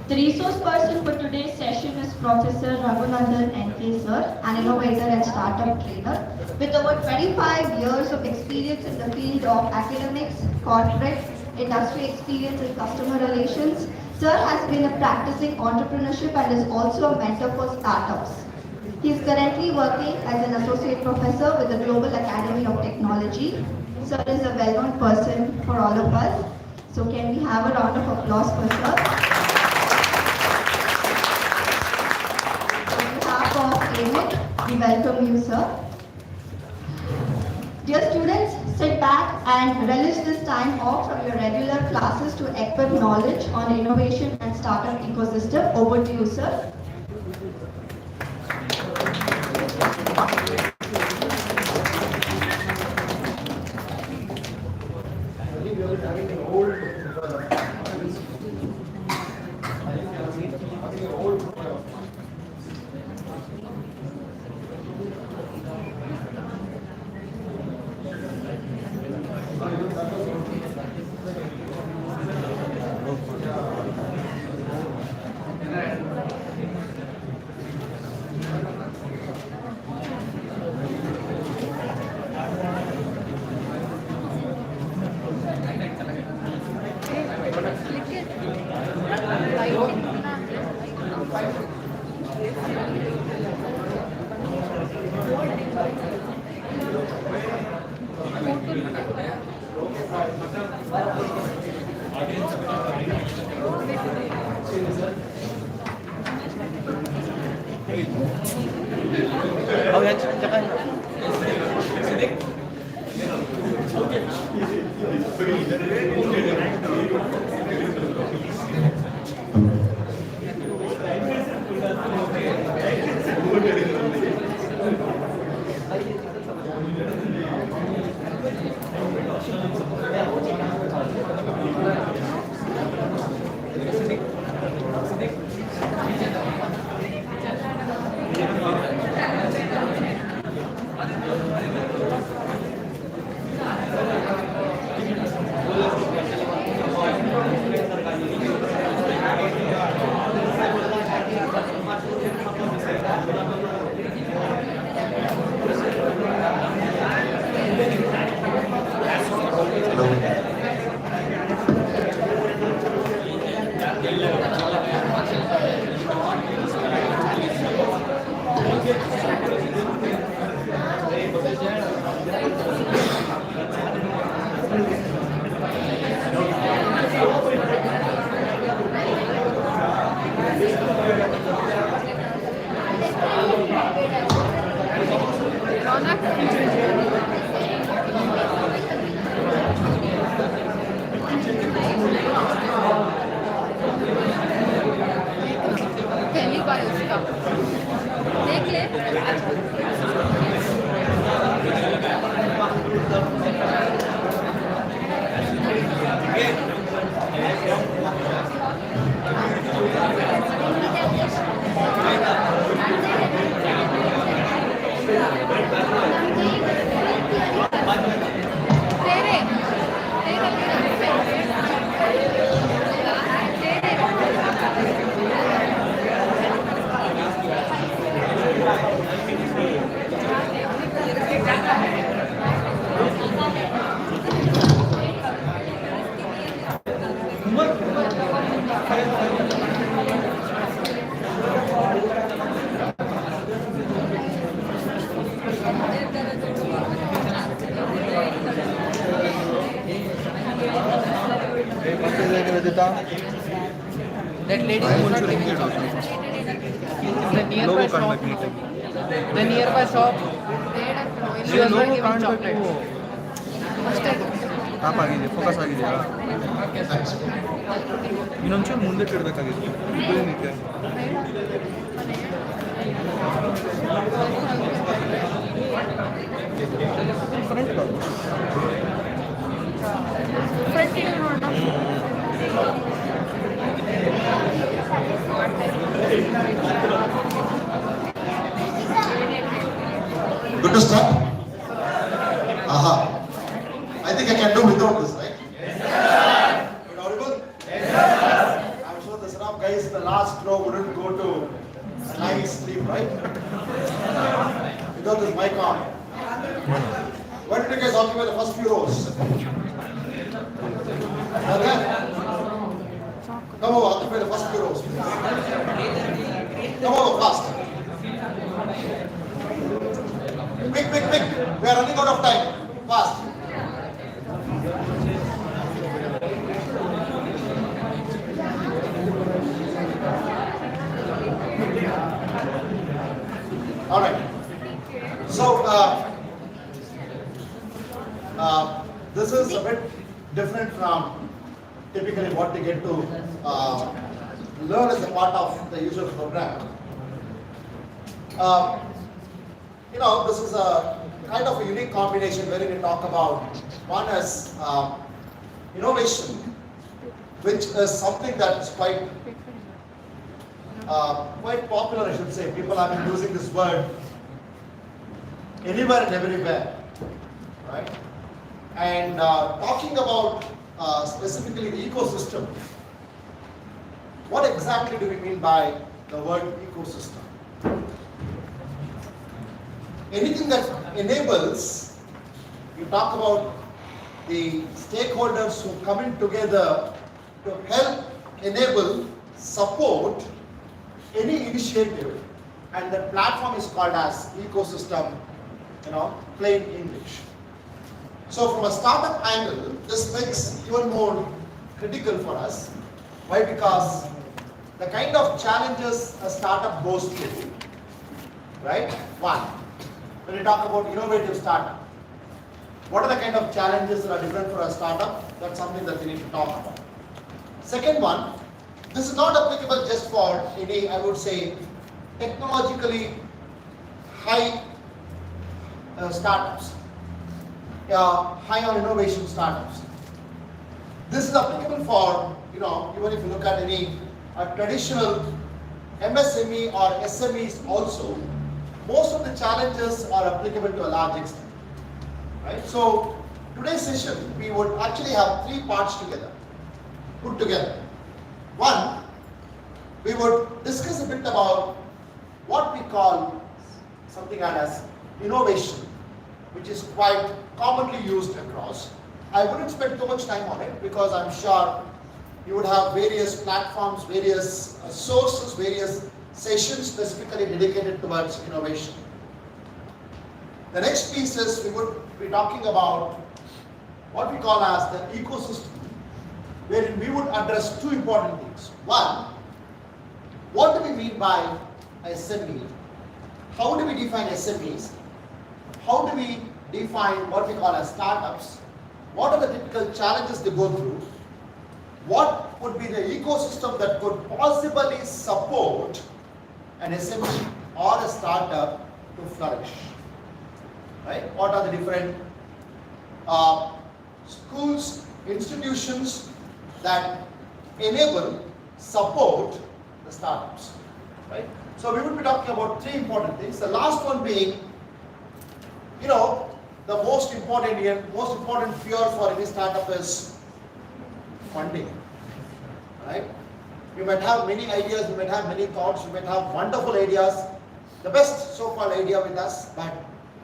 The resource person for today's session is Professor Raghunandan NK sir, an innovator and startup trainer with over 25 years of experience in the field of academics, corporate, industry experience and customer relations. Sir has been a practicing entrepreneurship and is also a mentor for startups. He is currently working as an associate professor with the Global Academy of Technology. Sir is a well-known person for all of us. So can we have a round of applause for sir? We welcome you, sir. Dear students, sit back and relish this time off from your regular classes to equip knowledge on innovation and startup ecosystem. Over to you, sir. Oh, yan, tsaka. That lady is not taking it. The nearby shop. The nearby shop. She was not giving chocolate. Tap ಆಗಿದೆ focus ಆಗಿದೆಯಾ ಇನ್ನೊಂಚೂರು ಮುಂದಕ್ಕೆ ಇಡಬೇಕಾಗಿತ್ತು ಏನಕ್ಕೆ front Good to start? Aha. I think I can do without this, right? Yes, sir. Good audible? Yes, sir. I'm sure the Sarab guys says the last row wouldn't go to a nice sleep, right? Without this mic on. Why did you guys occupy the first few rows? Okay? Come over, occupy the first few rows. Come over fast. Quick. We are running out of time. Fast. All right. So this is a bit different from typically what we get to learn as a part of the usual program. This is a kind of a unique combination where we talk about one is innovation, which is something that is quite popular, I should say. People have been using this word anywhere and everywhere, right? And talking about specifically the ecosystem, what exactly do we mean by the word ecosystem? Anything that enables, you talk about the stakeholders who come in together to help enable, support any initiative, and the platform is called as ecosystem, plain English. So from a startup angle, this makes even more critical for us. Why? Because the kind of challenges a startup goes through, right? One, when you talk about innovative startup, what are the kind of challenges that are different for a startup? That's something that we need to talk about. Second one, this is not applicable just for any, I would say, technologically high startups, high on innovation startups. This is applicable for, even if you look at any traditional MSME or SMEs also, most of the challenges are applicable to a large extent, right? So today's session, we would actually have three parts put together. One, we would discuss a bit about what we call something as innovation, which is quite commonly used across. I wouldn't spend too much time on it because I'm sure you would have various platforms, various sources, various sessions specifically dedicated towards innovation. The next piece is we would be talking about what we call as the ecosystem, wherein we would address two important things. One, what do we mean by SME? How do we define SMEs? How do we define what we call as startups? What are the typical challenges they go through? What would be the ecosystem that could possibly support an SME or a startup to flourish? Right? What are the different schools, institutions that enable, support the startups? Right? So we would be talking about three important things. The last one being, the most important fear for any startup is funding. Right? You might have many ideas, you might have many thoughts, you might have wonderful ideas, the best so-called idea with us, but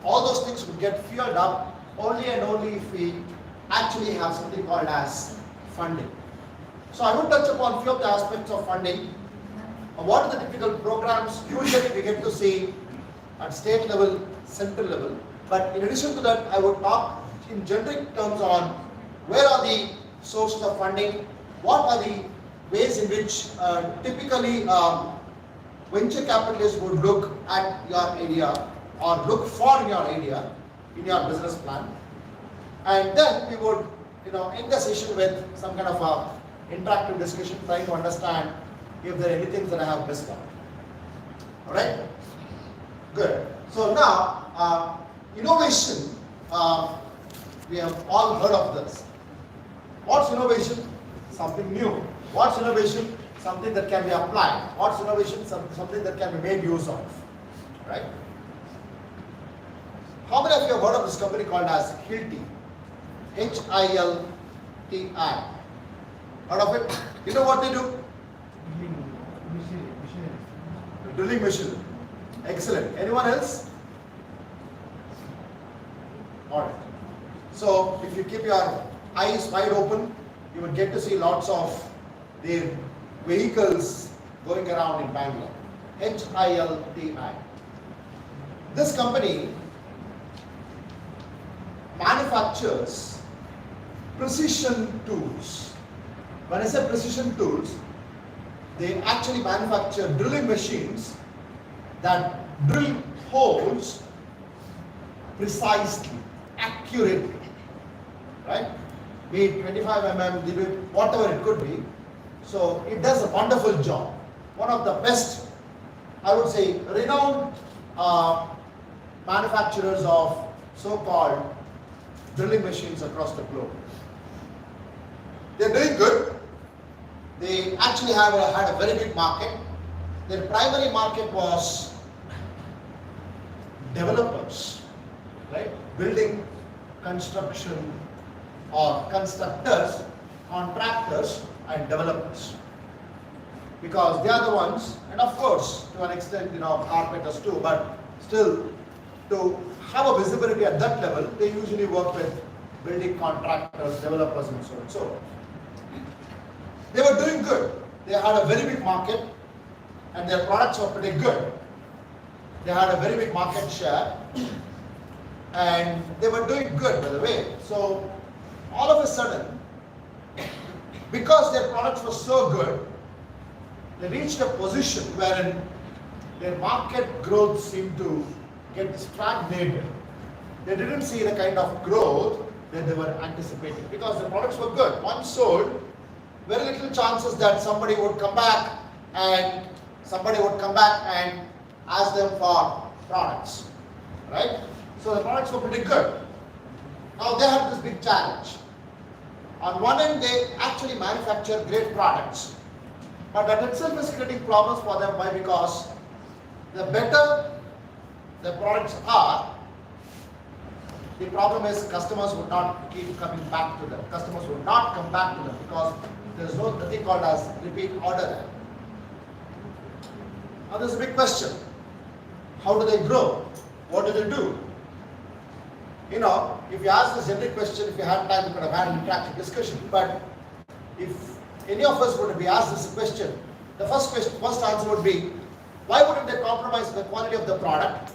all those things would get fueled up only and only if we actually have something called as funding. So I would touch upon a few of the aspects of funding. What are the typical programs usually we get to see at state level, central level. But in addition to that, I would talk in generic terms on where are the sources of funding, what are the ways in which typically venture capitalists would look at your idea or look for your idea in your business plan. And then we would end the session with some kind of a interactive discussion trying to understand if there are anything that I have missed out. Alright? Good. So now, innovation, we have all heard of this. What's innovation? Something new. What's innovation? Something that can be applied. What's innovation? Something that can be made use of. Right? How many of you have heard of this company called as Hilti? Hilti. Heard of it? You know what they do? Drilling machine. Excellent. Anyone else? Alright. So if you keep your eyes wide open, you will get to see lots of their vehicles going around in Bangalore. HILTI. This company manufactures precision tools. When I say precision tools, they actually manufacture drilling machines that drill holes precisely, accurately, right? Be it 25 mm, be it whatever it could be. So it does a wonderful job. One of the best, I would say, renowned manufacturers of so-called drilling machines across the globe. They're doing good. They actually had a very big market. Their primary market was developers, right? Building, construction, or constructors, contractors, and developers. Because they are the ones, and of course, to an extent, carpenters too, but still, to have a visibility at that level, they usually work with building contractors, developers, and so on and so on. They were doing good. They had a very big market, and their products were pretty good. They had a very big market share, and they were doing good, by the way. So, all of a sudden, because their products were so good, they reached a position wherein their market growth seemed to get stagnated. They didn't see the kind of growth that they were anticipating because the products were good. Once sold, very little chances that somebody would come back and ask them for products, right? So the products were pretty good. Now they had this big challenge. On one end, they actually manufacture great products, but that itself is creating problems for them. Why? Because the better the products are, the problem is customers would not keep coming back to them. Customers would not come back to them because there is nothing called as repeat order. Now there's a big question. How do they grow? What do they do? If you ask this generic question, if you had time, we could have had an interactive discussion. But if any of us were to be asked this question, the first answer would be, why wouldn't they compromise the quality of the product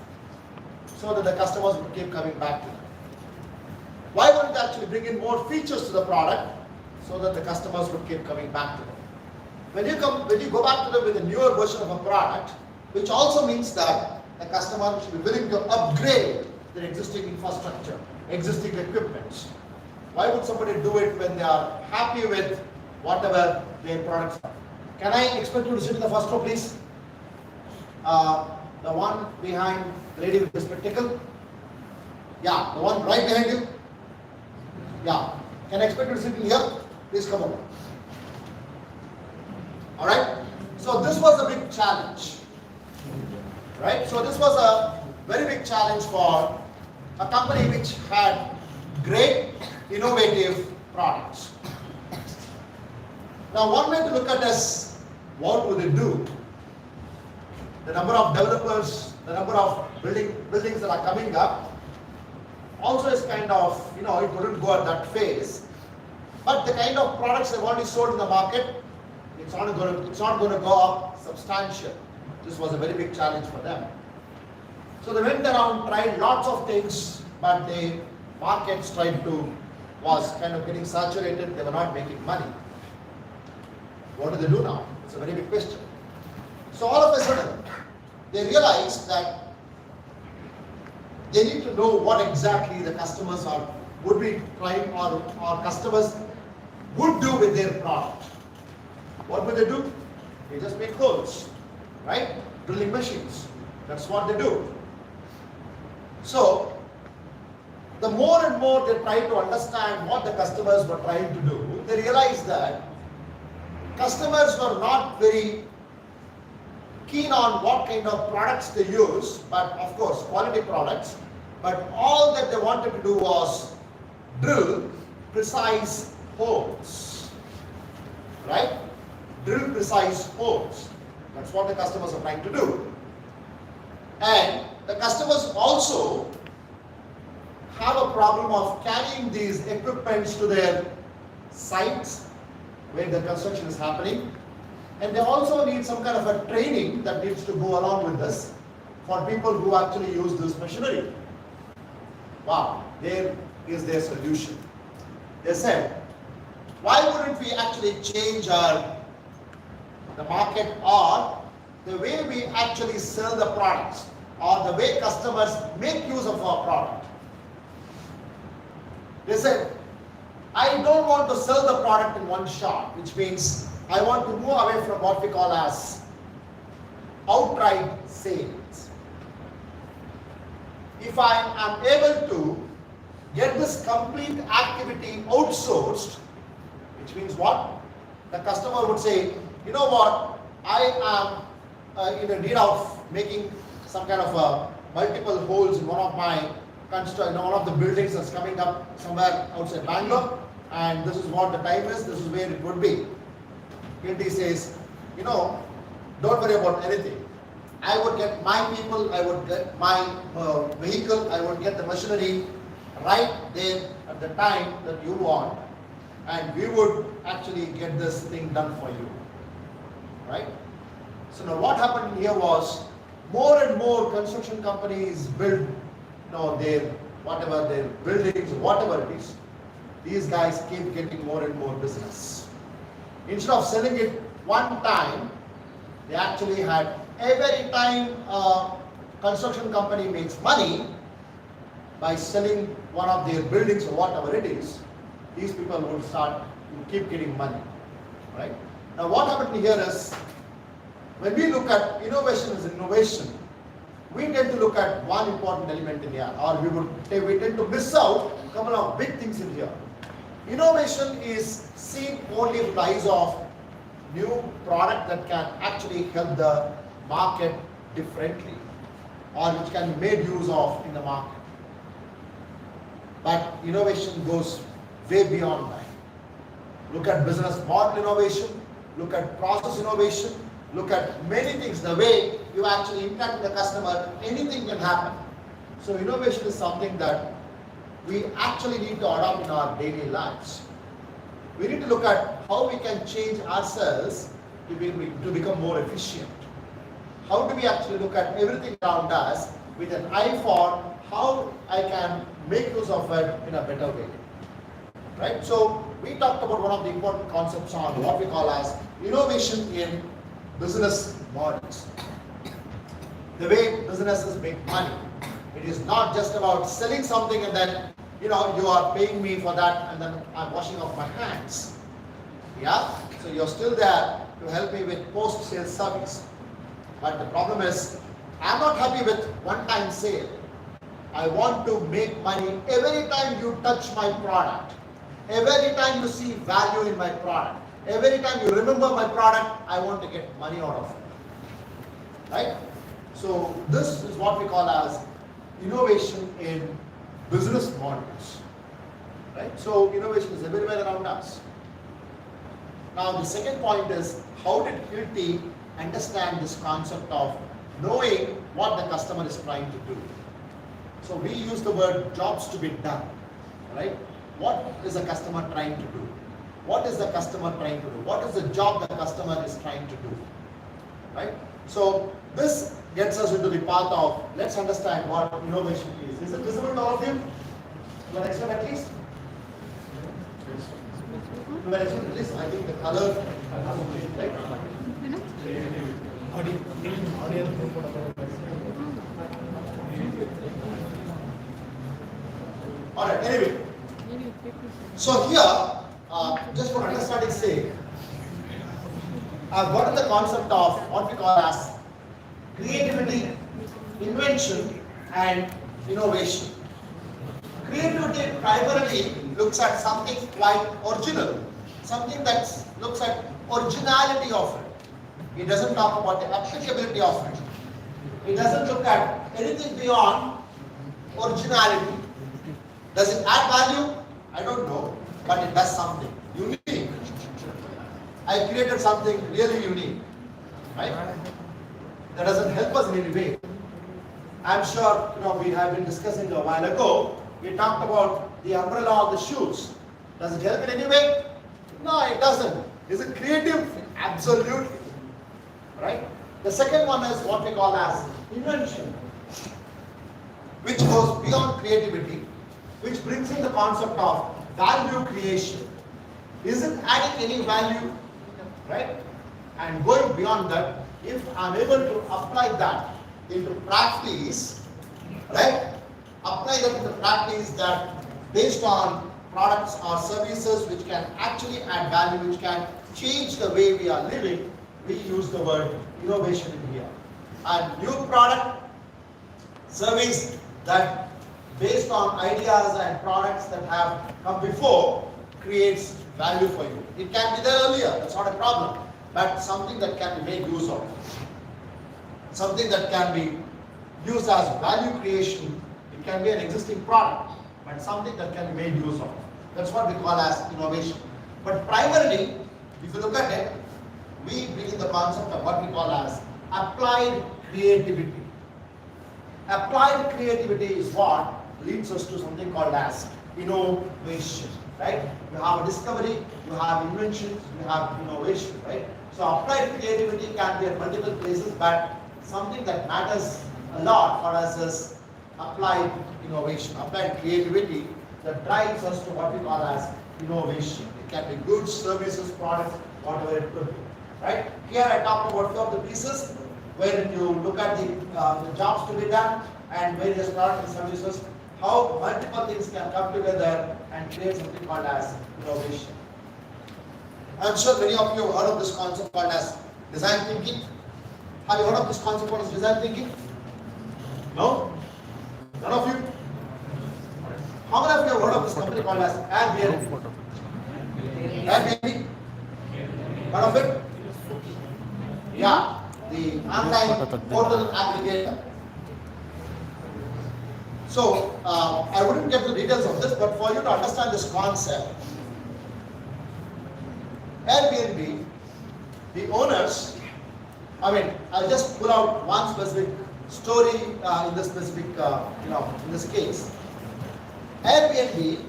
so that the customers would keep coming back to them? Why wouldn't they actually bring in more features to the product so that the customers would keep coming back to them? When you go back to them with a newer version of a product, which also means that the customer should be willing to upgrade their existing infrastructure, existing equipment. Why would somebody do it when they are happy with whatever their products are? Can I expect you to sit in the first row, please? The one behind the lady with the spectacle? Yeah, the one right behind you? Yeah. Can I expect you to sit in here? Please come over. Alright? So this was a big challenge. Right? So this was a very big challenge for a company which had great innovative products. Now one way to look at this, what would they do? The number of developers, the number of buildings that are coming up also is kind of, it wouldn't go at that phase. But the kind of products they've already sold in the market, it's not going to go up substantial. This was a very big challenge for them. So they went around, tried lots of things, but the market was kind of getting saturated. They were not making money. What do they do now? It's a very big question. So all of a sudden, they realized that they need to know what exactly the customers would be trying or customers would do with their product. What would they do? They just make holes, right? Drilling machines. That's what they do. So, the more and more they try to understand what the customers were trying to do, they realized that customers were not very keen on what kind of products they use, but of course quality products, but all that they wanted to do was drill precise holes, right? Drill precise holes. That's what the customers are trying to do. And the customers also have a problem of carrying these equipments to their sites where the construction is happening. And they also need some kind of a training that needs to go along with this for people who actually use this machinery. Wow, there is their solution. They said, why wouldn't we actually change the market or the way we actually sell the products or the way customers make use of our product? They said, I don't want to sell the product in one shot, which means I want to move away from what we call as outright sales. If I am able to get this complete activity outsourced, which means what? The customer would say, you know what, I am in a need of making some kind of multiple holes in one of my one of the buildings that's coming up somewhere outside Bangalore, and this is what the time is, this is where it would be. He says, you know, don't worry about anything. I would get my people, I would get my vehicle, I would get the machinery right there at the time that you want, and we would actually get this thing done for you. Right? So now what happened here was more and more construction companies build their whatever their buildings, whatever it is. These guys keep getting more and more business. Instead of selling it one time, they actually had every time a construction company makes money by selling one of their buildings or whatever it is, these people would start to keep getting money. Right? Now what happened here is, when we look at innovation as innovation, we tend to look at one important element in here, or we tend to miss out a couple of big things in here. Innovation is seen only with the eyes of new product that can actually help the market differently, or which can be made use of in the market. But innovation goes way beyond that. Look at business model innovation, look at process innovation, look at many things, the way you actually interact with the customer, anything can happen. So innovation is something that we actually need to adopt in our daily lives. We need to look at how we can change ourselves to become more efficient. How do we actually look at everything around us with an eye for how I can make use of it in a better way. Right? So we talked about one of the important concepts on what we call as innovation in business models. The way businesses make money. It is not just about selling something and then you are paying me for that and then I'm washing off my hands. Yeah? So you're still there to help me with post-sales service. But the problem is, I'm not happy with one-time sale. I want to make money every time you touch my product. Every time you see value in my product. Every time you remember my product, I want to get money out of it. Right? So this is what we call as innovation in business models. Right? So innovation is everywhere around us. Now the second point is, how did Hilti understand this concept of knowing what the customer is trying to do? So we use the word jobs to be done. Right? What is the customer trying to do? What is the customer trying to do? What is the job the customer is trying to do? Right? So this gets us into the path of, let's understand what innovation is. Is it visible to all of you? To an extent at least? To an extent at least, I think the color, right? Alright, anyway. So here, just for understanding's sake, I've got the concept of what we call as creativity, invention, and innovation. Creativity primarily looks at something quite original, something that looks at originality of it. It doesn't talk about the applicability of it. It doesn't look at anything beyond originality. Does it add value? I don't know, but it does something unique. I created something really unique. right? That doesn't help us in any way. I'm sure we have been discussing a while ago. We talked about the umbrella of the shoes. Does it help in any way? No, it doesn't. Is it creative? Absolutely. Right? The second one is what we call as invention, which goes beyond creativity, which brings in the concept of value creation. Is it adding any value? Right? And going beyond that, if I'm able to apply that into practice, right? Apply that into practice that based on products or services which can actually add value, which can change the way we are living, we use the word innovation in here. And new product, service that based on ideas and products that have come before creates value for you. It can be there earlier, that's not a problem, but something that can be made use of. Something that can be used as value creation. It can be an existing product, but something that can be made use of. That's what we call as innovation. But primarily, if you look at it, we bring in the concept of what we call as applied creativity. Applied creativity is what leads us to something called as innovation, right? You have a discovery, you have inventions, you have innovation, right? So applied creativity can be at multiple places, but something that matters a lot for us is applied innovation, applied creativity that drives us to what we call as innovation. It can be goods, services, products, whatever it could be. Right? Here I talked about few of the pieces where you look at the jobs to be done and various products and services, how multiple things can come together and create something called as innovation. I'm sure many of you have heard of this concept called as design thinking. Have you heard of this concept called as design thinking? No? None of you? How many of you have heard of this company called as Airbnb? Airbnb? Heard of it? Yeah, the online hotel aggregator. So, I wouldn't get the details of this, but for you to understand this concept, Airbnb, the owners, I'll just pull out one specific story in this specific, in this case. Airbnb,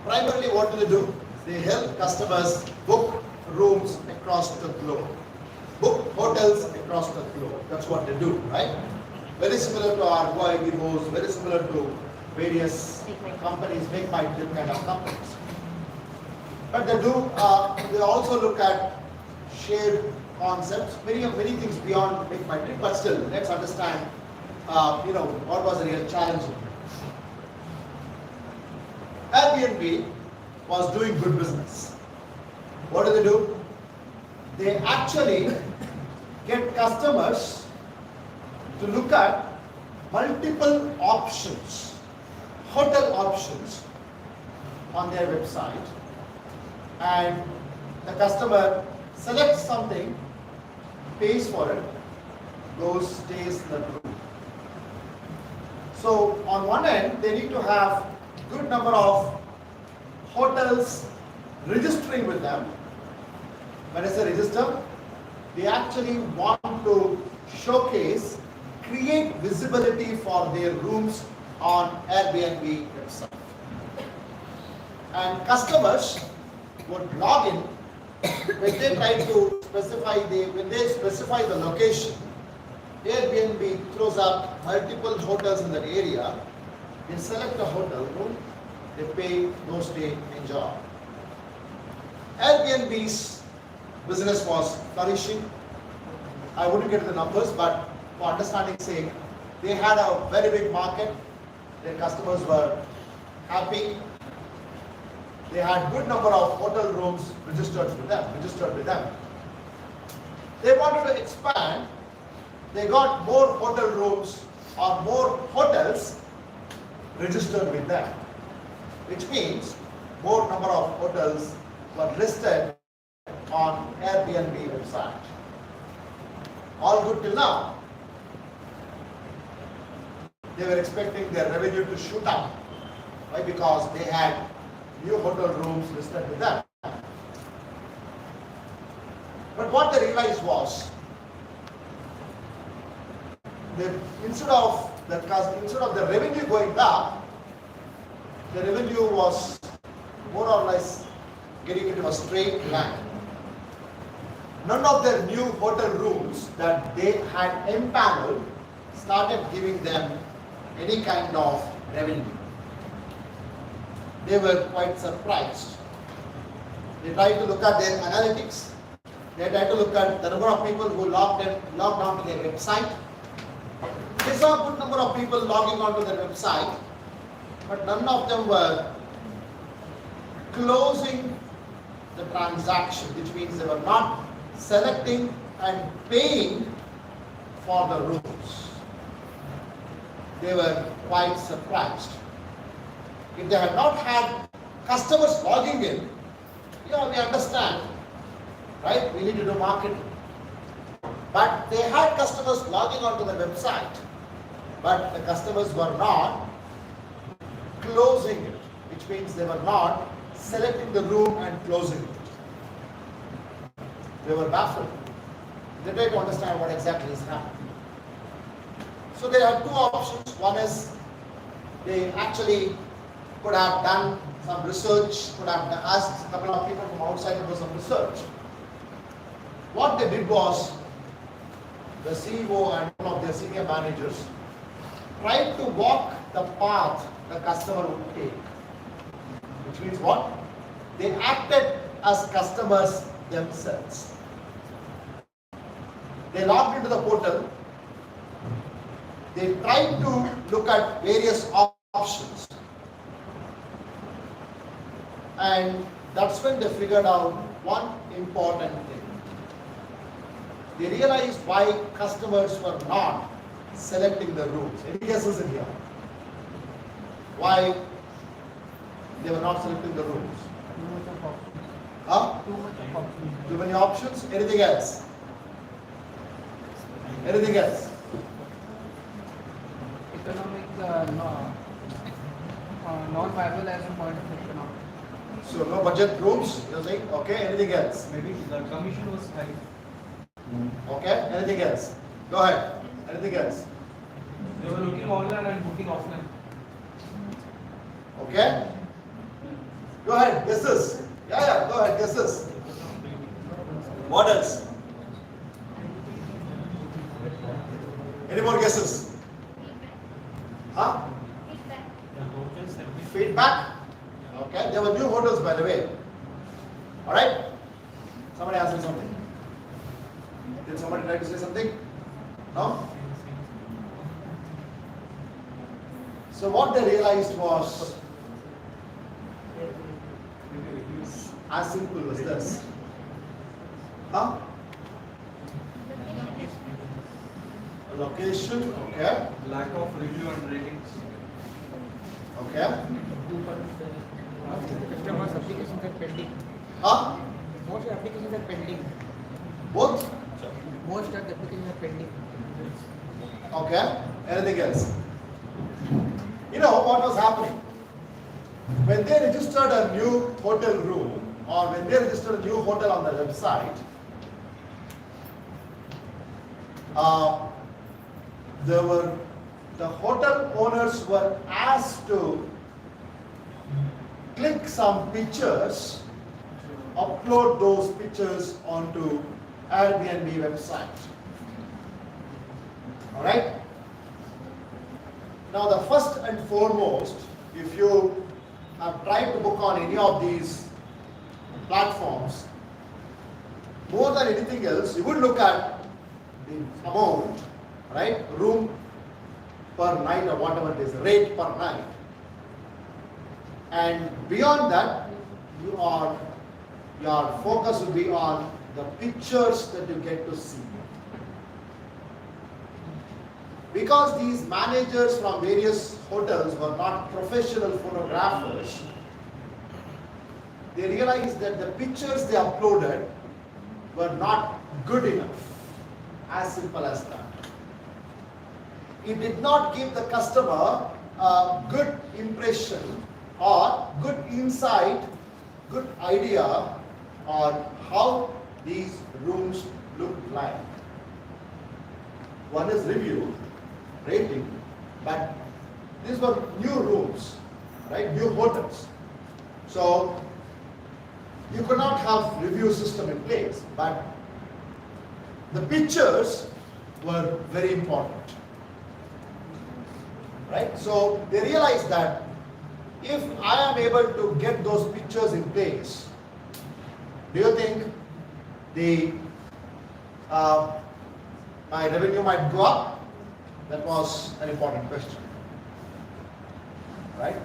primarily what do they do? They help customers book rooms across the globe, book hotels across the globe. That's what they do, right? Very similar to our Airbnb, very similar to various companies, Make My Trip kind of companies. But they do, they also look at shared concepts, many things beyond Make My Trip, but still, let's understand, what was the real challenge. Airbnb was doing good business. What do? They actually get customers to look at multiple options, hotel options on their website, and the customer selects something, pays for it, goes, stays in the room. So on one end, they need to have good number of hotels registering with them. When I say register, they actually want to showcase, create visibility for their rooms on Airbnb website. And customers would log in when they try to specify when they specify the location. Airbnb throws up multiple hotels in that area. They select a hotel room, they pay, no stay, enjoy. Airbnb's business was flourishing. I wouldn't get the numbers, but for understanding's sake, they had a very big market. Their customers were happy. They had good number of hotel rooms registered with them. They wanted to expand. They got more hotel rooms or more hotels registered with them, which means more number of hotels were listed on Airbnb website. All good till now. They were expecting their revenue to shoot up. Why? Because they had new hotel rooms listed with them. But what they realized was that instead of the revenue going up, the revenue was more or less getting into a straight line. None of their new hotel rooms that they had empaneled started giving them any kind of revenue. They were quite surprised. They tried to look at their analytics. They tried to look at the number of people who logged on to their website. They saw a good number of people logging on to their website, but none of them were closing the transaction, which means they were not selecting and paying for the rooms. They were quite surprised. If they had not had customers logging in, we understand, right? We need to do marketing. But they had customers logging onto the website, but the customers were not closing it, which means they were not selecting the room and closing it. They were baffled. They tried to understand what exactly is happening. So they had two options. One is they actually could have done some research, could have asked a couple of people from outside to do some research. What they did was the CEO and one of their senior managers tried to walk the path the customer would take. Which means what? They acted as customers themselves. They logged into the portal. They tried to look at various options. And that's when they figured out one important thing. They realized why customers were not selecting the rooms. Any guesses in here? Why they were not selecting the rooms? Huh? Too many options? Anything else? Anything else? Economic, non-viable as a point of economic. So no budget rooms, you're saying? Okay, anything else? Maybe the commission was high. Okay, anything else? Go ahead. Anything else? They were looking online and booking offline. Okay? Go ahead, guess this. Yeah, go ahead, guess this. What else? Any more guesses? Huh? Feedback? Okay, there were new hotels by the way. Alright? Somebody asking something? Did somebody try to say something? No? So what they realized was as simple as this. Huh? Location, okay. Lack of review and ratings. Okay. Customers' applications are pending. Huh? Most applications are pending. Both? Most of the applications are pending. Okay. Anything else? You know what was happening? When they registered a new hotel room or when they registered a new hotel on the website, the hotel owners were asked to click some pictures, upload those pictures onto Airbnb website. Alright? Now the first and foremost, if you have tried to book on any of these platforms, more than anything else, you would look at the amount, right? Room per night or whatever it is, rate per night. And beyond that, your focus will be on the pictures that you get to see. Because these managers from various hotels were not professional photographers, they realized that the pictures they uploaded were not good enough. As simple as that. It did not give the customer a good impression or good insight, good idea on how these rooms look like. One is review, rating, but these were new rooms, right? New hotels. So you could not have review system in place, but the pictures were very important, right? So they realized that if I am able to get those pictures in place, do you think the my revenue might go up? That was an important question, right?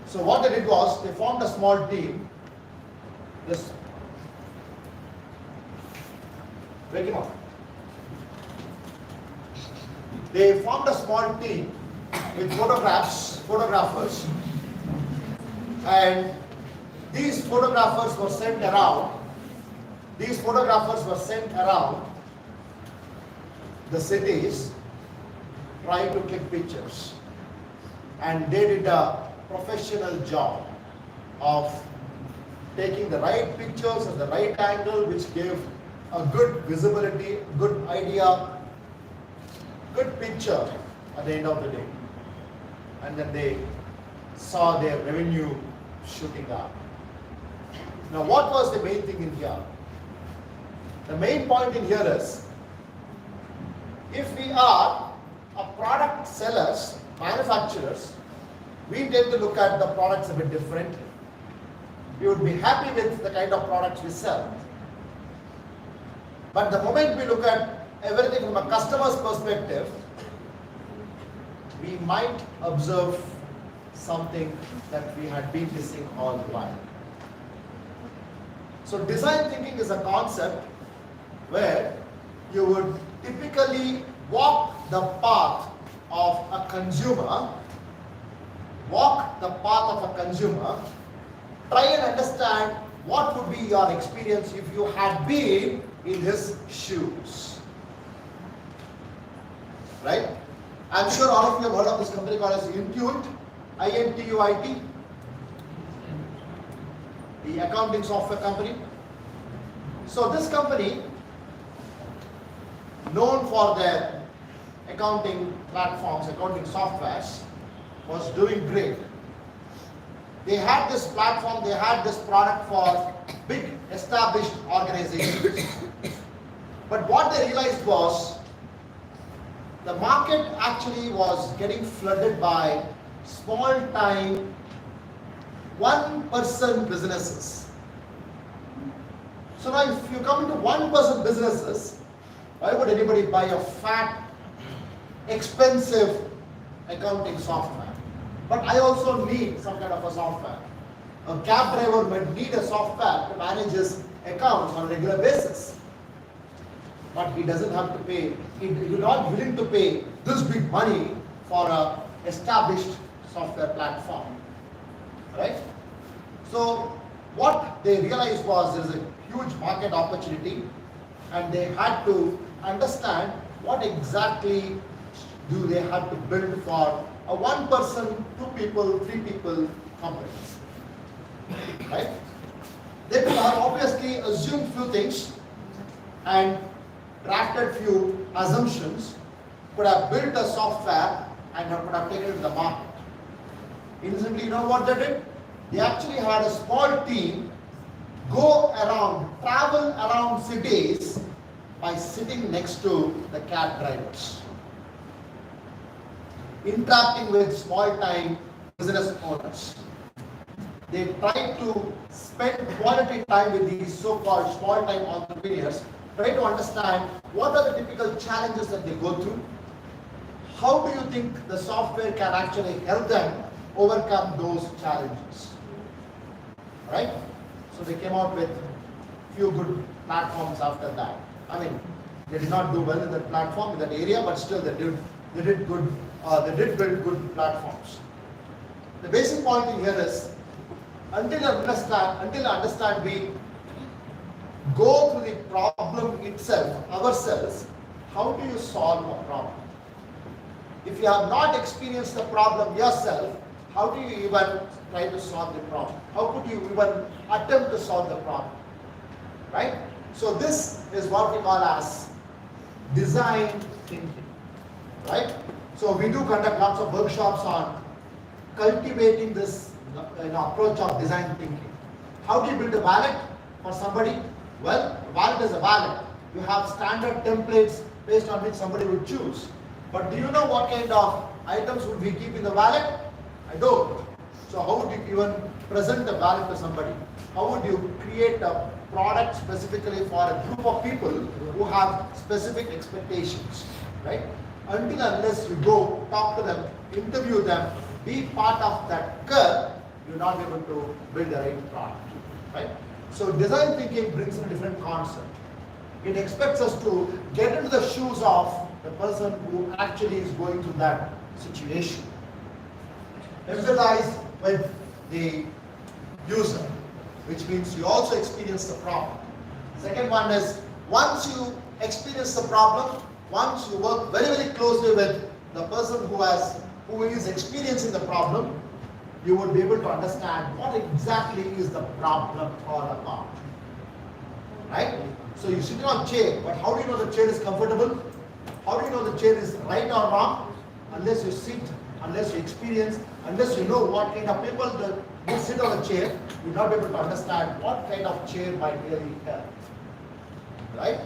So what they did was they formed a small team. Just wake him up. They formed a small team with photographers, and these photographers were sent around. These photographers were sent around the cities trying to click pictures, and they did a professional job of taking the right pictures at the right angle, which gave a good visibility, good idea, good picture at the end of the day. And then they saw their revenue shooting up. Now, what was the main thing in here? The main point in here is, if we are a product sellers, manufacturers, we tend to look at the products a bit differently. We would be happy with the kind of products we sell. But the moment we look at everything from a customer's perspective, we might observe something that we had been missing all the while. So design thinking is a concept where you would typically walk the path of a consumer, try and understand what would be your experience if you had been in his shoes. Right? I'm sure all of you have heard of this company called as Intuit, I-N-T-U-I-T, the accounting software company. So this company, known for their accounting platforms, accounting softwares, was doing great. They had this platform, they had this product for big established organizations. But what they realized was the market actually was getting flooded by small-time, one-person businesses. So now if you come into one-person businesses, why would anybody buy a fat, expensive accounting software? But I also need some kind of a software. A cab driver might need a software to manage his accounts on a regular basis. But he doesn't have to pay, he's not willing to pay this big money for an established software platform. Right? So what they realized was there is a huge market opportunity, and they had to understand what exactly do they have to build for a one person, two people, three people companies. Right? They could have obviously assumed few things and drafted few assumptions, could have built a software and could have taken it to the market. Instantly, you know what they did? They actually had a small team go around, travel around cities by sitting next to the cab drivers, interacting with small-time business owners. They tried to spend quality time with these so-called small-time entrepreneurs, try to understand what are the typical challenges that they go through. How do you think the software can actually help them overcome those challenges? Right? So they came out with few good platforms after that. I mean, they did not do well in that platform, in that area, but still they did good. They did build good platforms. The basic point in here is, until you understand, we go through the problem itself, ourselves. How do you solve a problem? If you have not experienced the problem yourself, how do you even try to solve the problem? How could you even attempt to solve the problem? right? So this is what we call as design thinking, right? So we do conduct lots of workshops on cultivating this approach of design thinking. How do you build a wallet for somebody? Well, wallet is a wallet. You have standard templates based on which somebody would choose. But do you know what kind of items would we keep in the wallet? I don't. So how would you even present a wallet to somebody? How would you create a product specifically for a group of people who have specific expectations, right? Until unless you go talk to them, interview them, be part of that curve, you're not able to build the right product, right? So design thinking brings in a different concept. It expects us to get into the shoes of the person who actually is going through that situation. Empathize with the user, which means you also experience the problem. Second one is, once you experience the problem, once you work very, very closely with the person who is experiencing the problem, you would be able to understand what exactly is the problem all about. Right? So you sit on a chair, but how do you know the chair is comfortable? How do you know the chair is right or wrong? Unless you sit, unless you experience, unless you know what kind of people that sit on a chair, you're not able to understand what kind of chair might really help. Right?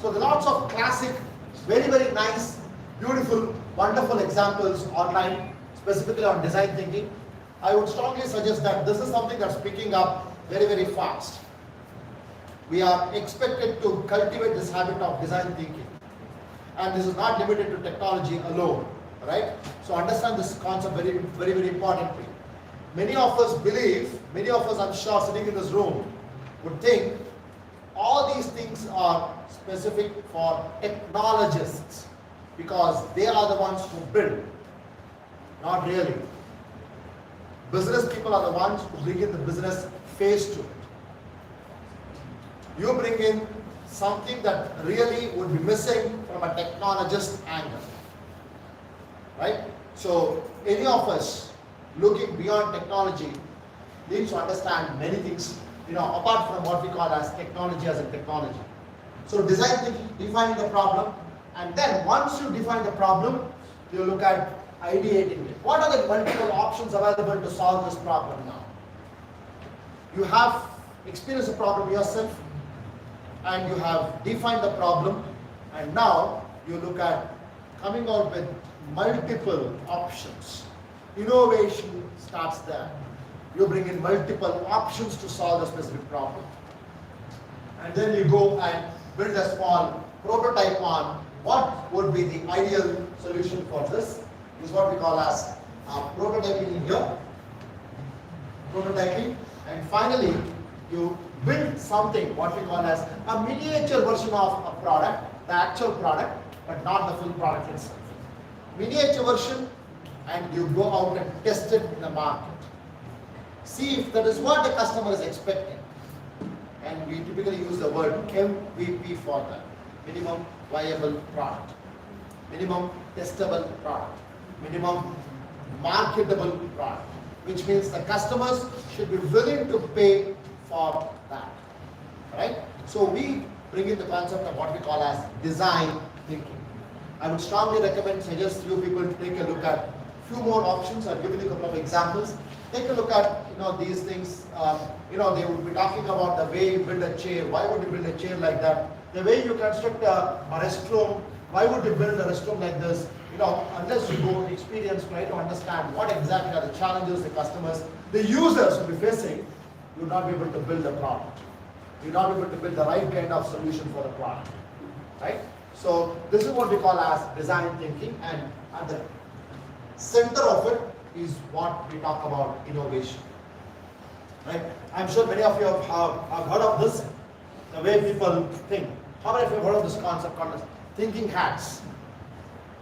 So there are lots of classic, very, very nice, beautiful, wonderful examples online, specifically on design thinking. I would strongly suggest that this is something that's picking up very, very fast. We are expected to cultivate this habit of design thinking. And this is not limited to technology alone, right? So understand this concept very, very, very importantly. Many of us believe, many of us I'm sure sitting in this room would think all these things are specific for technologists because they are the ones who build. Not really. Business people are the ones who bring in the business face to it. You bring in something that really would be missing from a technologist angle. Right? So any of us looking beyond technology needs to understand many things, apart from what we call as technology as a technology. So design thinking, defining the problem, and then once you define the problem, you look at ideating it. What are the multiple options available to solve this problem now? You have experienced the problem yourself, and you have defined the problem, and now you look at coming out with multiple options. Innovation starts there. You bring in multiple options to solve a specific problem. And then you go and build a small prototype on what would be the ideal solution for this. This is what we call as prototyping in here. Prototyping. And finally, you build something, what we call as a miniature version of a product, the actual product, but not the full product itself. Miniature version, and you go out and test it in the market. See if that is what the customer is expecting. And we typically use the word MVP for that. Minimum viable product. Minimum testable product. Minimum marketable product. Which means the customers should be willing to pay for that. Right? So we bring in the concept of what we call as design thinking. I would strongly suggest you people to take a look at few more options. I've given you a couple of examples. Take a look at these things. They would be talking about the way you build a chair. Why would you build a chair like that? The way you construct a restroom. Why would you build a restroom like this? Unless you go experience, try to understand what exactly are the challenges the customers, the users will be facing, you will not be able to build the product. You will not be able to build the right kind of solution for the product. Right? So this is what we call as design thinking, and at the center of it is what we talk about innovation. Right? I'm sure many of you have heard of this, the way people think. How many of you have heard of this concept called thinking hats?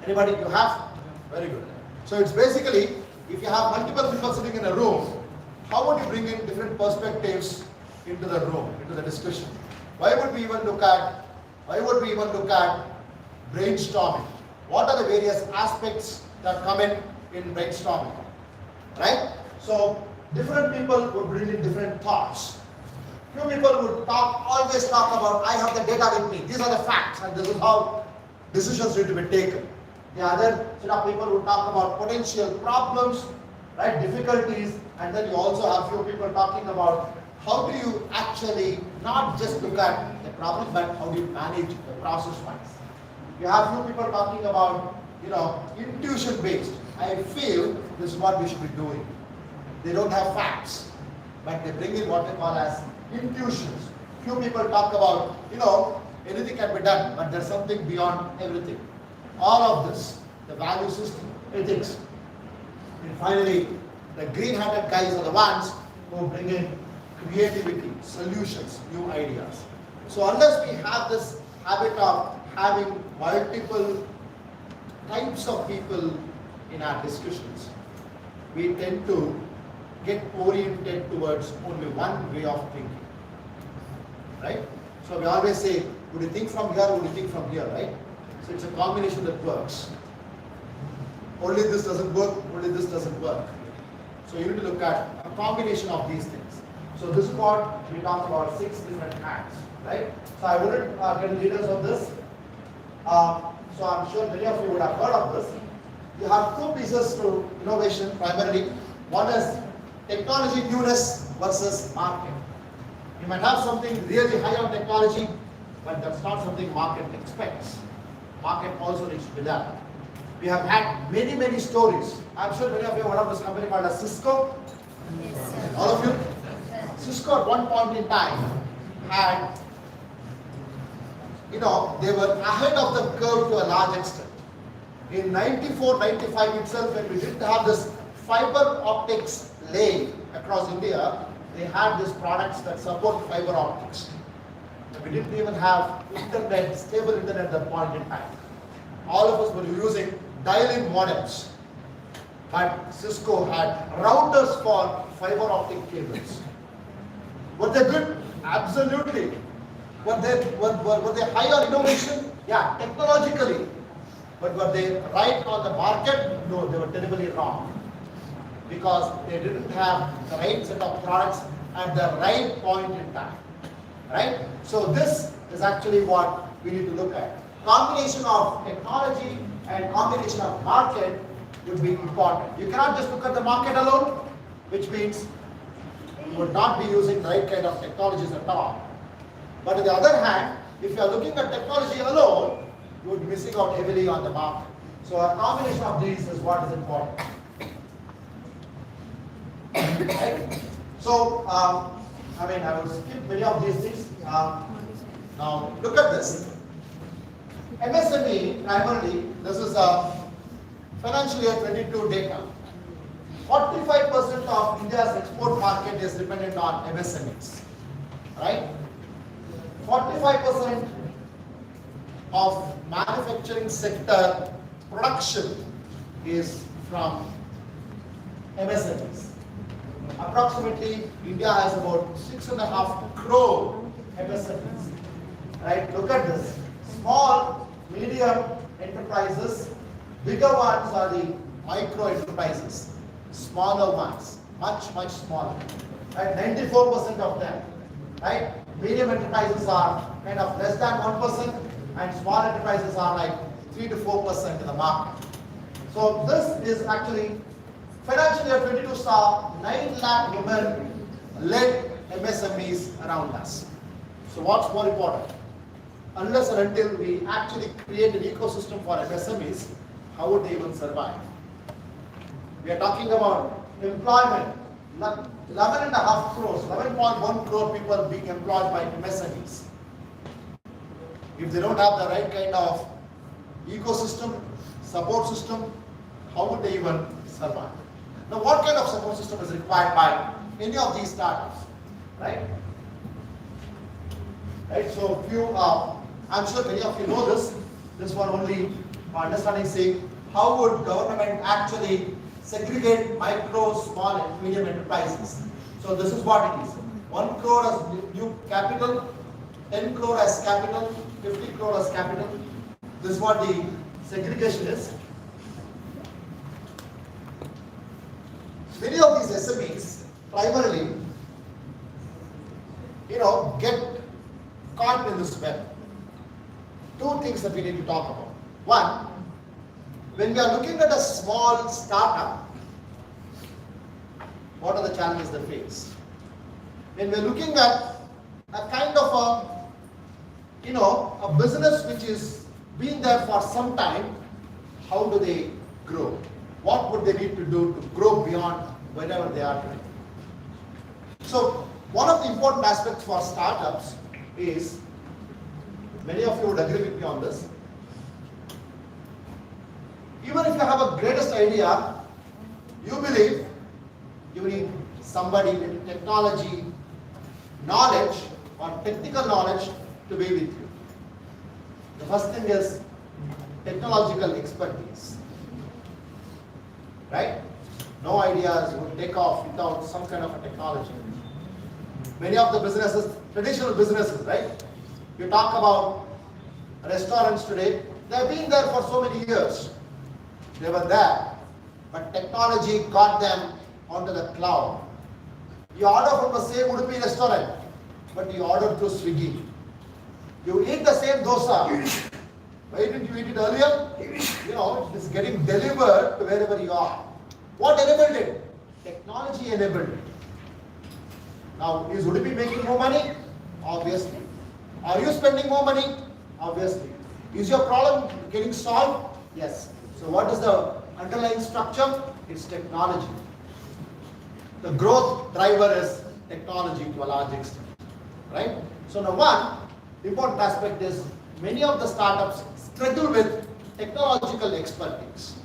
Anybody? You have? Very good. So it's basically, if you have multiple people sitting in a room, how would you bring in different perspectives into the room, into the discussion? Why would we even look at brainstorming? What are the various aspects that come in brainstorming? Right? So different people would bring in different thoughts. Few people would always talk about, I have the data with me, these are the facts, and this is how decisions need to be taken. The other set of people would talk about potential problems, right, difficulties, and then you also have few people talking about how do you actually not just look at the problem, but how do you manage the process wise. You have few people talking about, intuition based. I feel this is what we should be doing. They don't have facts, but they bring in what they call as intuitions. Few people talk about, anything can be done, but there's something beyond everything. All of this, the value system, ethics. And finally, the green-hatted guys are the ones who bring in creativity, solutions, new ideas. So unless we have this habit of having multiple types of people in our discussions, we tend to get oriented towards only one way of thinking, right? So we always say, would you think from here, would you think from here, right? So it's a combination that works. Only this doesn't work, only this doesn't work. So you need to look at a combination of these things. So this is what we talked about, 6 different hacks, right? So I wouldn't get leaders of this. So I'm sure many of you would have heard of this. You have 2 pieces to innovation primarily. One is technology newness versus market. You might have something really high on technology, but that's not something market expects. Market also needs to be there. We have had many stories. I'm sure many of you have heard of this company called as Cisco. Yes, all of you? Cisco at one point in time had, they were ahead of the curve to a large extent. In 94, 95 itself, when we didn't have this fiber optics lay across India, they had these products that support fiber optics. We didn't even have internet, stable internet at that point in time. All of us were using dial-in modems. But Cisco had routers for fiber optic cables. Were they good? Absolutely. Were they high on innovation? Yeah, technologically. But were they right on the market? No, they were terribly wrong. Because they didn't have the right set of products at the right point in time. Right? So this is actually what we need to look at. Combination of technology and combination of market would be important. You cannot just look at the market alone, which means you would not be using the right kind of technologies at all. But on the other hand, if you are looking at technology alone, you would be missing out heavily on the market. So a combination of these is what is important. Right? So, I will skip many of these things. Now, look at this. MSME, primarily, this is a financial year 22 data. 45% of India's export market is dependent on MSMEs. Right? 45% of manufacturing sector production is from MSMEs. Approximately, India has about 6.5 crore MSMEs. Right? Look at this. Small, medium enterprises, bigger ones are the micro enterprises. Smaller ones, much smaller. Right? 94% of them. Right? Medium enterprises are kind of less than 1%, and small enterprises are like 3 to 4% in the market. So this is actually financial year 22 saw 9 lakh women led MSMEs around us. So what's more important? Unless and until we actually create an ecosystem for MSMEs, how would they even survive? We are talking about employment. 11.5 crores, 11.1 crore people being employed by MSMEs. If they don't have the right kind of ecosystem, support system, how would they even survive? Now, what kind of support system is required by any of these startups, right? Right. So, I'm sure many of you know this. This one only for understanding sake. How would government actually segregate micro, small, and medium enterprises? So, this is what it is. 1 crore as new capital, 10 crore as capital, 50 crore as capital. This is what the segregation is. Many of these SMEs, primarily, get caught in this web. Two things that we need to talk about. One, when we are looking at a small startup, what are the challenges they face? When we are looking at a kind of a business which is been there for some time, how do they grow? What would they need to do to grow beyond wherever they are today? So one of the important aspects for startups is, many of you would agree with me on this, even if you have a greatest idea, you believe you need somebody with technology knowledge or technical knowledge to be with you. The first thing is technological expertise. Right? No ideas would take off without some kind of a technology. Many of the businesses, traditional businesses, right? You talk about restaurants today, they have been there for so many years. They were there, but technology got them onto the cloud. You order from the same Udupi restaurant, but you order through Swiggy. You eat the same dosa. Why didn't you eat it earlier? It is getting delivered to wherever you are. What enabled it? Technology enabled it. Now, is Udupi making more money? Obviously. Are you spending more money? Obviously. Is your problem getting solved? Yes. So what is the underlying structure? It's technology. The growth driver is technology to a large extent. Right? So now one important aspect is, many of the startups struggle with technological expertise.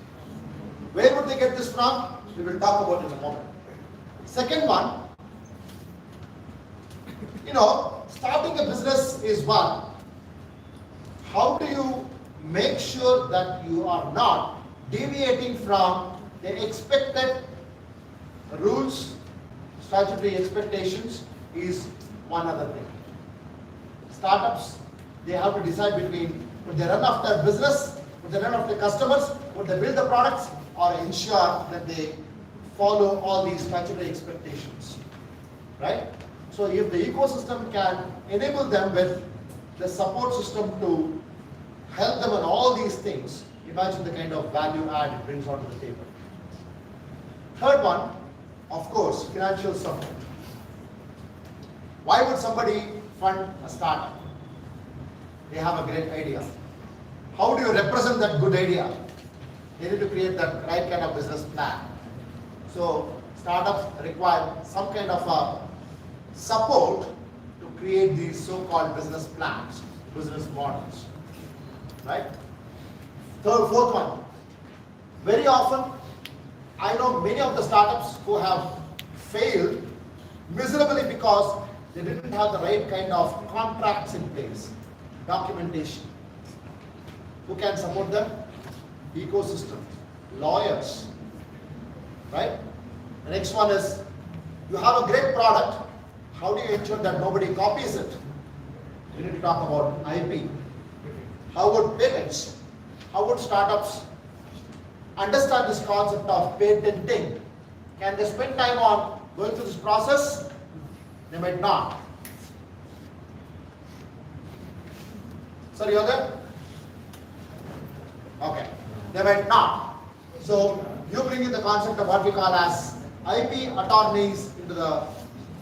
Where would they get this from? We will talk about in a moment. Second one, starting a business is one. How do you make sure that you are not deviating from the expected rules, statutory expectations is one other thing. Startups, they have to decide between, would they run after business, would they run after customers, would they build the products, or ensure that they follow all these statutory expectations, right? So if the ecosystem can enable them with the support system to help them on all these things, imagine the kind of value add it brings onto the table. Third one, of course, financial support. Why would somebody fund a startup? They have a great idea. How do you represent that good idea? They need to create that right kind of business plan. So startups require some kind of a support to create these so-called business plans, business models. Right? Fourth one. Very often, I know many of the startups who have failed miserably because they didn't have the right kind of contracts in place, documentation. Who can support them? Ecosystem, lawyers, right? The next one is, you have a great product, how do you ensure that nobody copies it? We need to talk about IP. How would patents, how would startups understand this concept of patenting? Can they spend time on going through this process? They might not. Sorry, you're there? Okay. They might not. So you bring in the concept of what we call as IP attorneys into the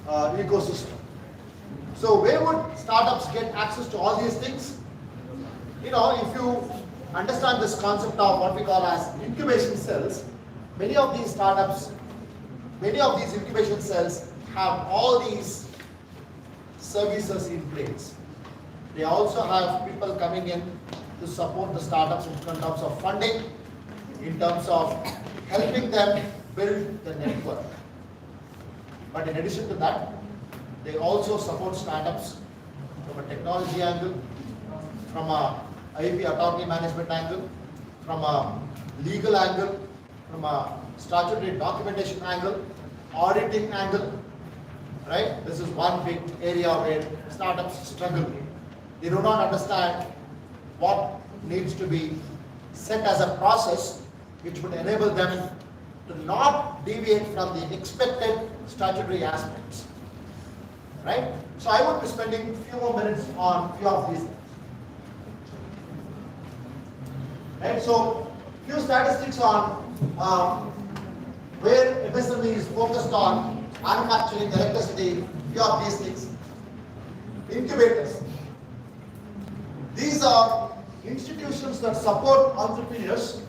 ecosystem. So where would startups get access to all these things? If you understand this concept of what we call as incubation cells, many of these startups, many of these incubation cells have all these services in place. They also have people coming in to support the startups in terms of funding, in terms of helping them build the network. But in addition to that, they also support startups from a technology angle, from a IP attorney management angle, from a legal angle, from a statutory documentation angle, auditing angle, right? This is one big area where startups struggle. They do not understand what needs to be set as a process which would enable them to not deviate from the expected statutory aspects, right? So I would be spending a few more minutes on few of these things. Right, so few statistics on where MSME is focused on manufacturing, electricity, few of these things. Incubators. These are institutions that support entrepreneurs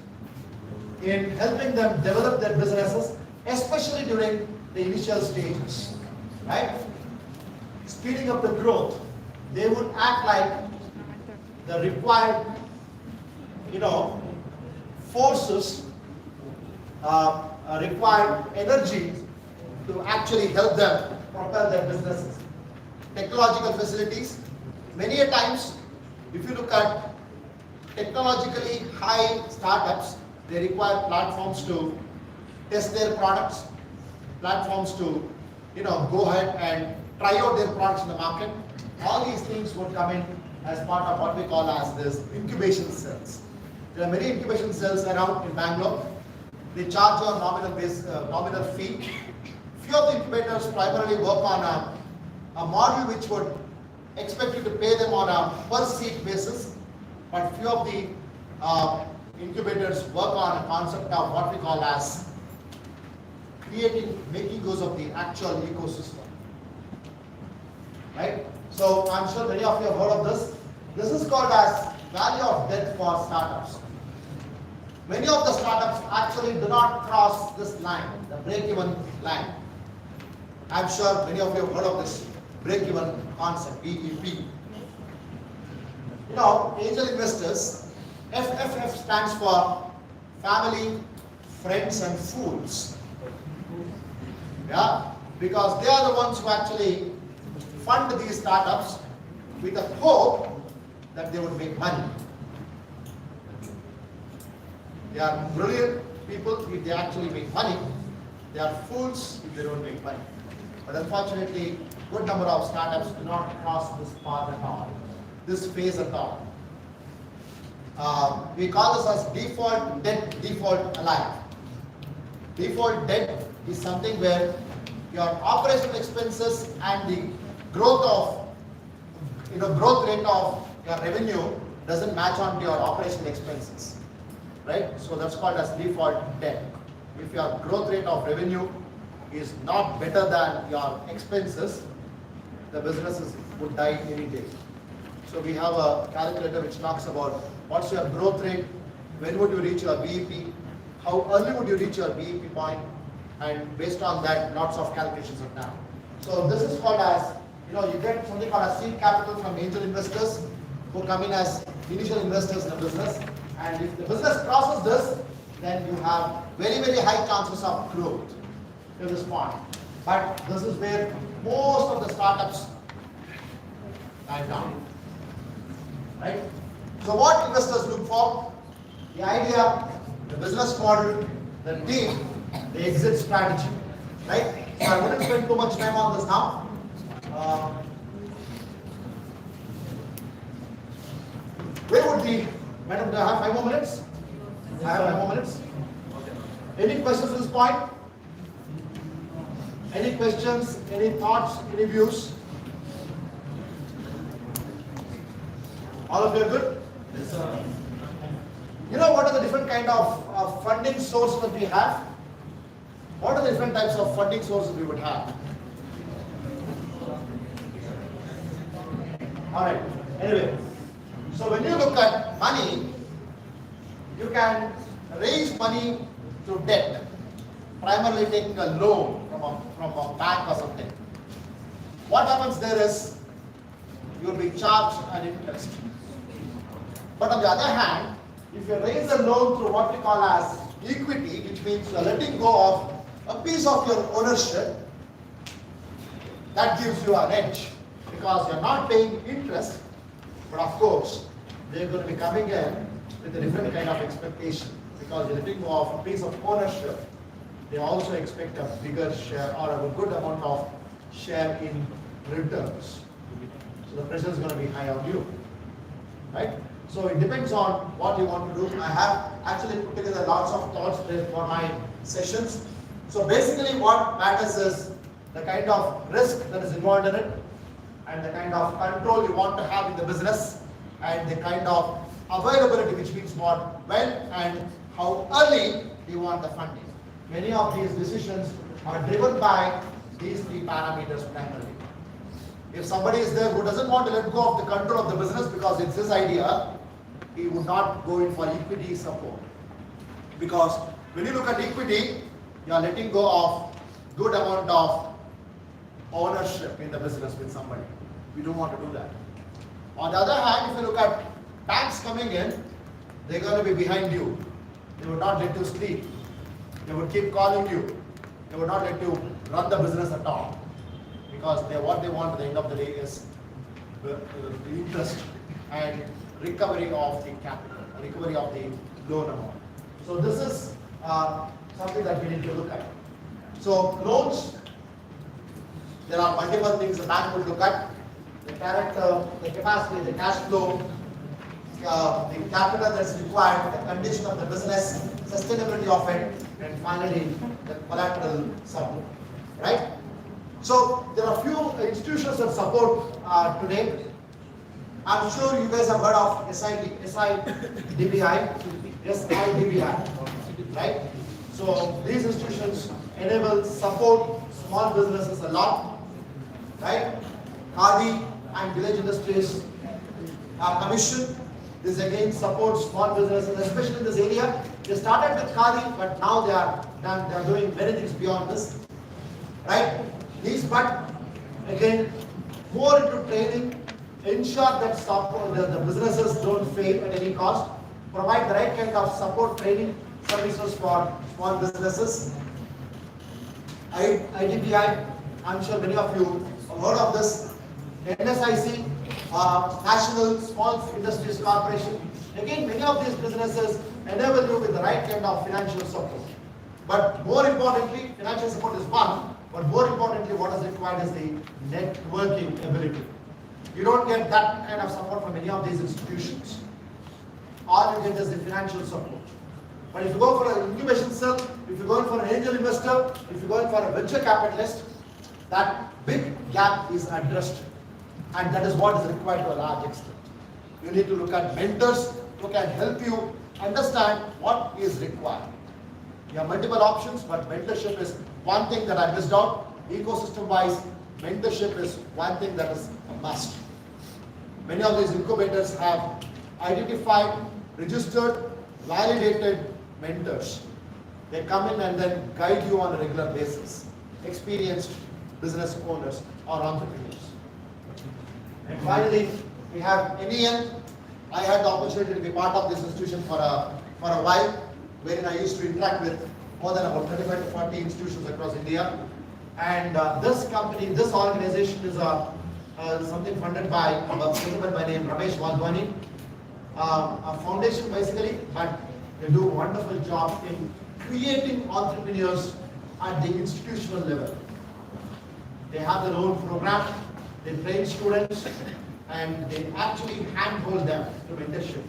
in helping them develop their businesses, especially during the initial stages, right? Speeding up the growth. They would act like the required, forces, required energy to actually help them propel their businesses. Technological facilities. Many a times, if you look at technologically high startups, they require platforms to test their products, platforms to, go ahead and try out their products in the market. All these things would come in as part of what we call as this incubation cells. There are many incubation cells around in Bangalore. They charge a nominal fee. Few of the incubators primarily work on a model which would expect you to pay them on a per seat basis, but few of the incubators work on a concept of what we call as making use of the actual ecosystem. Right? So I'm sure many of you have heard of this. This is called as value of death for startups. Many of the startups actually do not cross this line, the break-even line. I'm sure many of you have heard of this break-even concept, BEP. Angel investors, FFF stands for family, friends and fools. Yeah, because they are the ones who actually fund these startups with the hope that they would make money. They are brilliant people if they actually make money. They are fools if they don't make money. But unfortunately, good number of startups do not cross this path at all, this phase at all. We call this as default dead, default alive. Default dead is something where your operational expenses and the growth rate of your revenue doesn't match on to your operational expenses, right? So that's called as default dead. If your growth rate of revenue is not better than your expenses, the businesses would die any day. So we have a calculator which talks about what's your growth rate, when would you reach your BEP, how early would you reach your BEP point, and based on that, lots of calculations are done. So this is called as, you get something called as seed capital from angel investors who come in as initial investors in the business. And if the business crosses this, then you have very, very high chances of growth to this point. But this is where most of the startups die down. Right? So what investors look for? The idea, the business model, the team, the exit strategy. Right? So I wouldn't spend too much time on this now. Where would be, madam, do I have 5 more minutes? I have 5 more minutes. Any questions at this point? Any questions, any thoughts, any views? All of you are good? Yes, sir. What are the different kind of funding sources that we have? What are the different types of funding sources we would have? Alright, anyway. So when you look at money, you can raise money through debt, primarily taking a loan from a bank or something. What happens there is, you will be charged an interest. But on the other hand, if you raise a loan through what we call as equity, which means you are letting go of a piece of your ownership, that gives you an edge because you are not paying interest, but of course, they are going to be coming in with a different kind of expectation because you are letting go of a piece of ownership. They also expect a bigger share or a good amount of share in returns. So the pressure is going to be high on you, right? So it depends on what you want to do. I have actually put together lots of thoughts for my sessions. So basically what matters is the kind of risk that is involved in it and the kind of control you want to have in the business, and the kind of availability, which means what, when and how early you want the funding. Many of these decisions are driven by these three parameters primarily. If somebody is there who doesn't want to let go of the control of the business because it's his idea, he would not go in for equity support. Because when you look at equity, you are letting go of good amount of ownership in the business with somebody. We don't want to do that. On the other hand, if you look at banks coming in, they're going to be behind you. They would not let you sleep. They would keep calling you. They would not let you run the business at all. Because what they want at the end of the day is the interest and recovery of the capital, recovery of the loan amount. So this is something that we need to look at. So loans, there are multiple things the bank would look at: the character, the capacity, the cash flow, the capital that's required, the condition of the business, sustainability of it, and finally the collateral support. Right? So there are few institutions that support today. I'm sure you guys have heard of SIDBI, right? So these institutions enable, support small businesses a lot, right? Khadi and Village Industries Commission. This again supports small businesses, especially in this area. They started with Khadi, but now they are doing many things beyond this, right? These, but again, more into training, ensure that the businesses don't fail at any cost, provide the right kind of support, training services for small businesses. IDBI, I'm sure many of you have heard of this. NSIC, National Small Industries Corporation. Again, many of these businesses enable you with the right kind of financial support. But more importantly, financial support is one, but more importantly, what is required is the networking ability. You don't get that kind of support from any of these institutions. All you get is the financial support. But if you go for an incubation cell, if you're going for an angel investor, if you're going for a venture capitalist, that big gap is addressed. And that is what is required to a large extent. You need to look at mentors who can help you understand what is required. You have multiple options, but mentorship is one thing that I missed out. Ecosystem-wise, mentorship is one thing that is a must. Many of these incubators have identified, registered, validated mentors. They come in and then guide you on a regular basis. Experienced business owners or entrepreneurs. And finally, we have NEN. I had the opportunity to be part of this institution for a while, wherein I used to interact with more than about 35 to 40 institutions across India. And this company, this organization is something funded by a gentleman by name Ramesh Wadhwani, a foundation basically, but they do a wonderful job in creating entrepreneurs at the institutional level. They have their own program, they train students, and they actually handhold them to mentorship.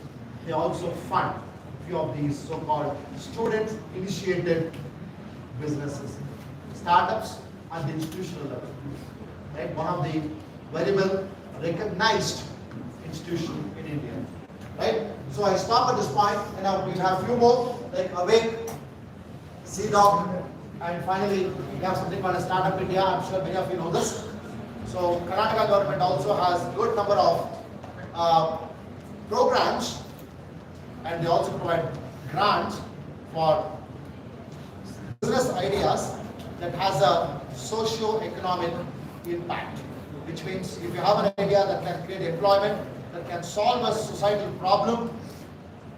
They also fund a few of these so-called student-initiated businesses, startups at the institutional level. Right? One of the very well recognized institution in India. Right? So I stop at this point, and now we have a few more, like Awake, CDOC, and finally we have something called a Startup India. I'm sure many of you know this. So Karnataka government also has a good number of programs, and they also provide grants for business ideas that has a socio-economic impact. Which means if you have an idea that can create employment, that can solve a societal problem,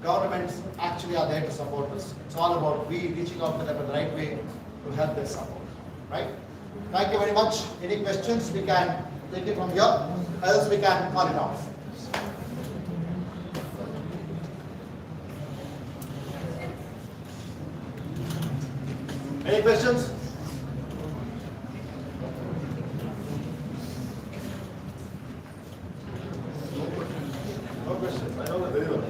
governments actually are there to support us. It's all about we reaching out to them in the right way to help their support. Right? Thank you very much. Any questions, we can take it from here, else we can call it off. Any questions? No questions. I know that very well.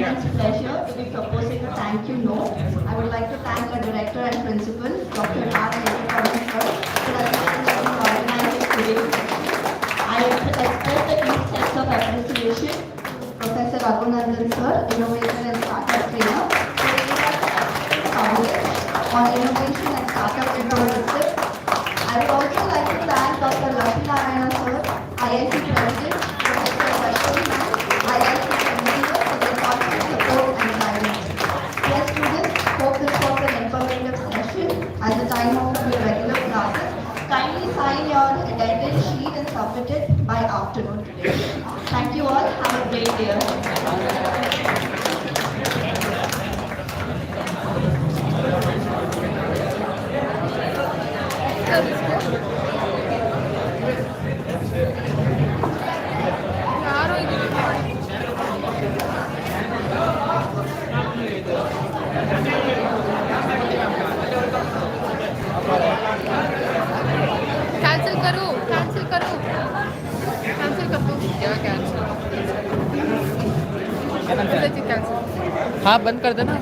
immense pleasure to be proposing a thank you note. I would like to thank our director and principal, Dr. R. Venkataram sir, for assisting us in organizing today's session. I express the deep sense of appreciation to Professor Raghunandan sir, innovator and startup trainer, for giving us coverage on innovation and startup ecosystem. I would also like to thank Dr. Lakshmi Narayana sir, IIT President, Professor Rashmi ma'am, IIT Engineer for their constant support and guidance. Dear students, hope this was an informative session at the time of your regular classes. Kindly sign your attendance sheet and submit it by afternoon today. Thank you all. Have a great day ahead. ಯಾರೋ ಇದ್ರು. Cancel करो cancel करो cancel कर दो क्या cancel cancel हाँ बंद कर देना